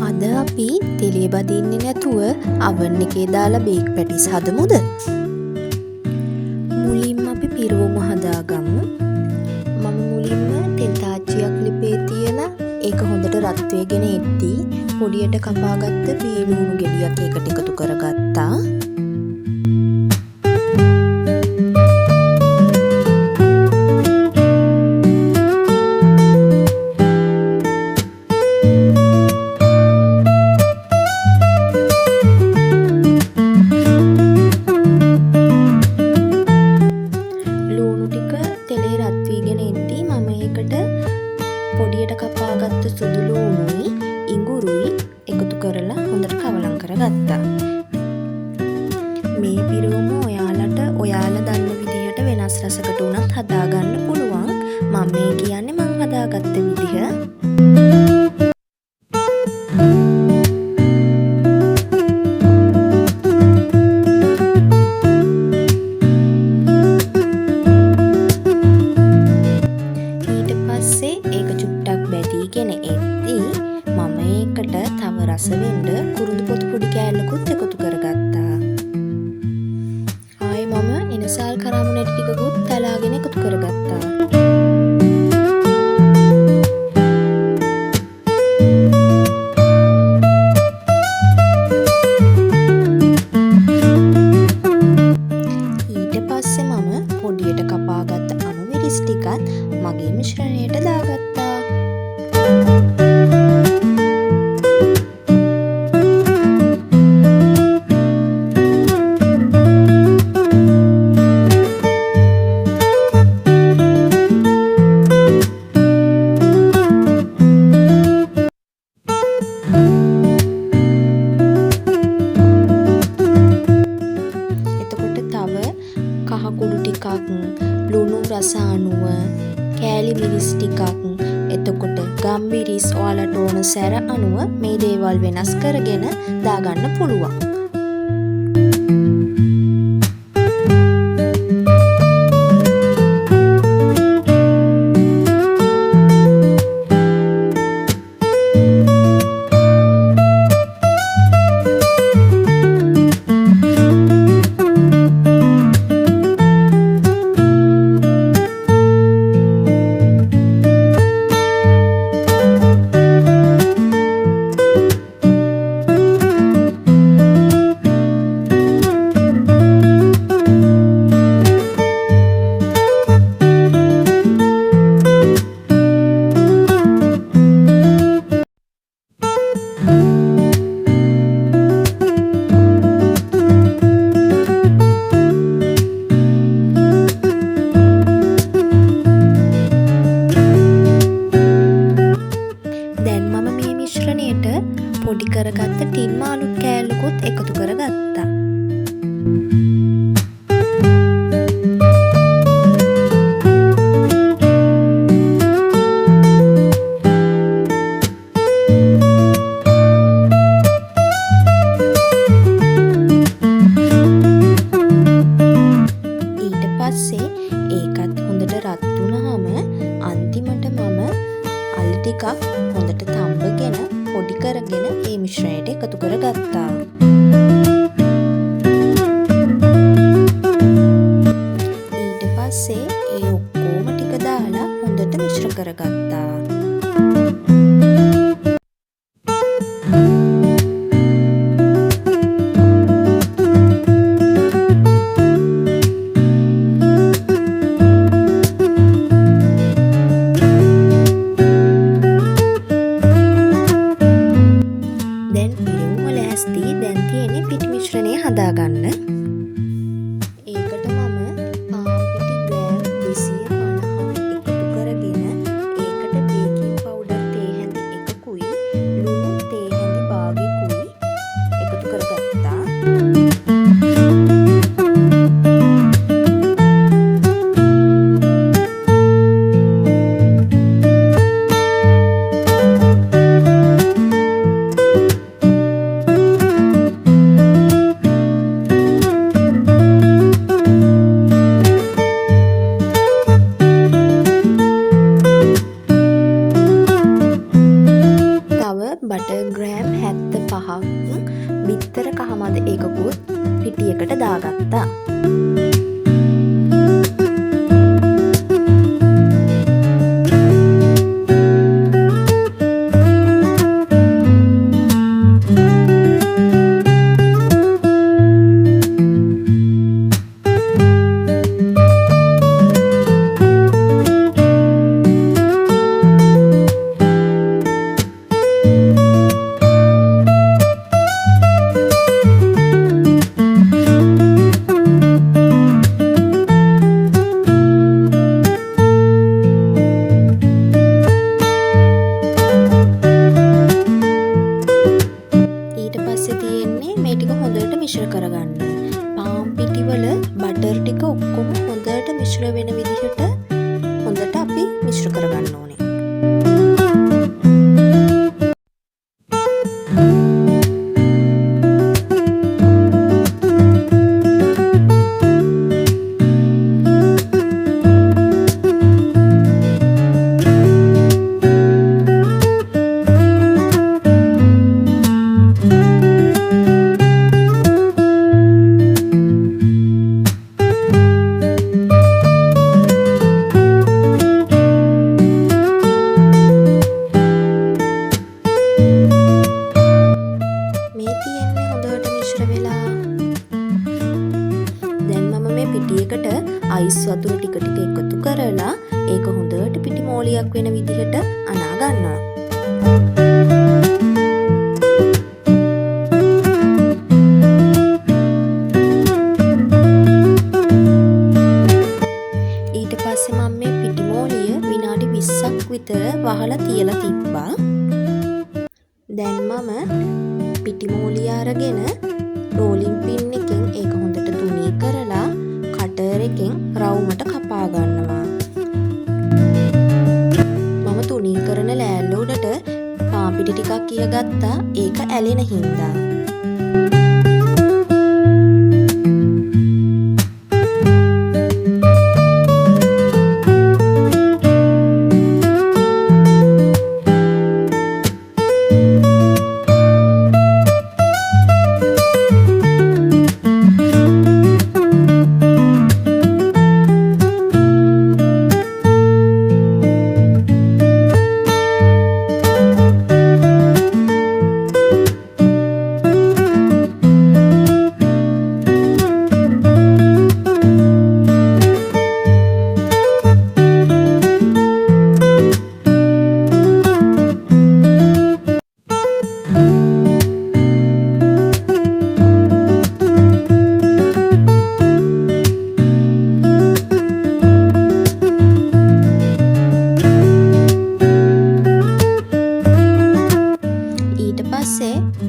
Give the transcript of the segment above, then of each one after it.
අද අපි තෙලේ බදින්නේ නැතුව oven එකේ දාලා බේක් පැටිස් හදමුද? මුලින්ම අපි පිරුවම හදාගමු. මම මුලින්ම තෙල් තාච්චියක් ලිපේ තියලා ඒක හොඳට රත් වෙගෙන එද්දී පොඩියට කපාගත්ත බීලුණු ගෙඩියක් ඒකට එකතු කරගත්තා. පොඩියට කපාගත්ත සුදු ලුණුයි ඉඟුරුයි එකතු කරලා හොඳට කවලම් කරගත්තා. මේ පිරුවම ඔයාලා දන්න විදිහට වෙනස් රසකට උනත් හදාගන්න පුළුවන්. මම මේ කියන්නේ මම හදාගත්ත විදිහ. මම ඒකට තව රස වෙන්න කුරුඳු පොතු පොඩි කෑල්ලකුත් එකතු කරගත්තා. ආයේ මම එනසාල් කරාමු නැටි ටිකකුත් තලාගෙන එකතු කරගත්තා. ඊට පස්සේ මම පොඩියට කපාගත්ත අණු මිරිස් ටිකත් මගේ මිශ්‍රණයට දාගත්තා. කහ කුඩු ටිකක්, ලුණු රස අණුව, කෑලි මිරිස් ටිකක්, එතකොට ගම්මිරිස් ඔයාලට ඕන සැර අණුව මේ දේවල් වෙනස් කරගෙන දාගන්න පුළුවන්. මිශ්‍රණයට පොඩි කරගත්ත ටින් මාළු කෑල්ලකුත් එකතු කරගත්තා. ඊට පස්සේ ඒකත් හොඳට රත් වුණාම අන්තිමට මම අලු ටිකක් හොඳට තඹගෙන පොඩි කරගෙන මේ මිශ්‍රණයට එකතු කරගත්තා. ඊට පස්සේ ඒ ඔක්කොම ටික දාලා හොඳට මිශ්‍ර කරගත්තා. දැන් බටර් ග්‍රෑම් 75ක් බිත්තර කහමද එකකුත් පිටියකට දාගත්තා. මිශ්‍ර කරගන්න. පාන් පිටිවල බටර් ටික ඔක්කොම හොඳට මිශ්‍ර වෙන විදිහට හොඳට අපි මිශ්‍ර කරගන්න ඕනේ. පිටියකට අයිස් වතුර ටික ටික එකතු කරලා ඒක හොඳට පිටි මෝලියක් වෙන විදිහට අනා ගන්නවා. ඊට පස්සේ මම මේ පිටි මෝලිය විනාඩි 20ක් විතර වහලා තියලා තිබ්බා. දැන් මම පිටි මෝලිය අරගෙන රෝලින් පින් එකෙන් ඒක හොඳට තුනී කරලා කටර් එකෙන් රවුමට කපා ගන්නවා. මම තුනී කරන ලෑල්ල උඩට පාන් පිටි ටිකක් කියගත්තා ඒක ඇලෙන හින්දා.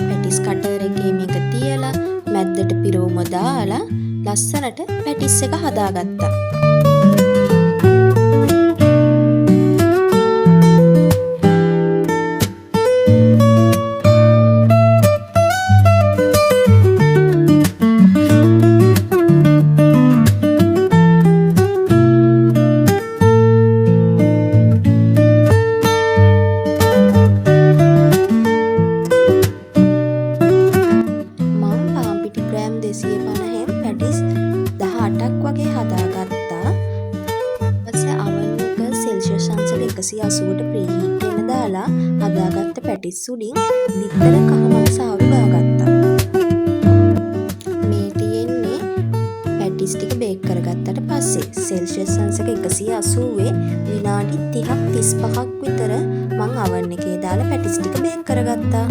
පැටිස් කටර් එකේ මේක තියලා මැද්දට පිරවුම දාලා ලස්සනට පැටිස් එක හදාගත්තා. පැටිස් 18ක් වගේ හදාගත්තා. ඊපස්සේ oven එක සෙල්සියස් අංශක 180ට ප්‍රීහීට් වෙන දාලා හදාගත්ත පැටිස් උඩින් බිත්තර කහමඩ සාරු ගාගත්තා. මේ තියෙන්නේ පැටිස් ටික බේක් කරගත්තට පස්සේ සෙල්සියස් අංශක 180 විනාඩි 30ක් 35ක් විතර මං oven එකේ දාලා පැටිස් ටික බේක් කරගත්තා.